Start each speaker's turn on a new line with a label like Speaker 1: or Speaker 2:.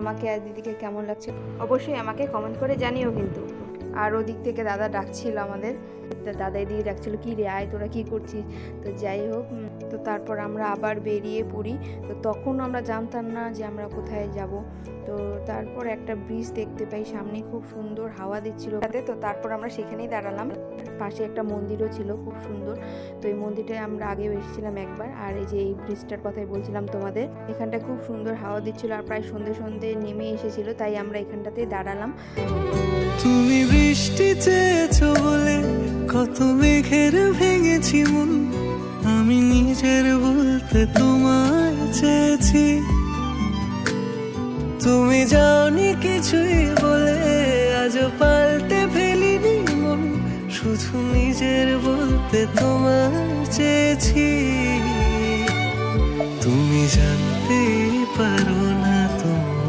Speaker 1: আমাকে আর দিদিকে কেমন লাগছে অবশ্যই আমাকে কমেন্ট করে জানিও কিন্তু। আর ওদিক থেকে দাদা ডাকছিল আমাদের, দাদাই দিয়ে ডাকছিল কি রে আয় তোরা কী করছিস। তো যাই হোক, তো তারপর আমরা আবার বেরিয়ে পড়ি। তো তখন আমরা জানতাম না যে আমরা কোথায় যাব। তো তারপর একটা ব্রিজ দেখতে পাই সামনে, খুব সুন্দর হাওয়া দিচ্ছিল। তো তারপর আমরা সেখানেই দাঁড়ালাম। পাশে একটা মন্দিরও ছিল খুব সুন্দর। তো এই মন্দিরটায় আমরা আগেও এসেছিলাম একবার। আর এই যে এই ব্রিজটার কথাই বলছিলাম তোমাদের, এখানটা খুব সুন্দর হাওয়া দিচ্ছিল আর প্রায় সন্ধে সন্ধে নেমে এসেছিল, তাই আমরা এখানটাতেই দাঁড়ালাম।
Speaker 2: তুমি বৃষ্টি চেয়েছো বলে কত মেঘের ভেঙেছি মন, আমি নিজের বলতে তোমায় চেয়েছি। তুমি যাওনি কিছুই বলে আজও পাল্টে ফেলিনি মন, শুধু নিজের বলতে তোমায় চেয়েছি। তুমি জানতেই পারো না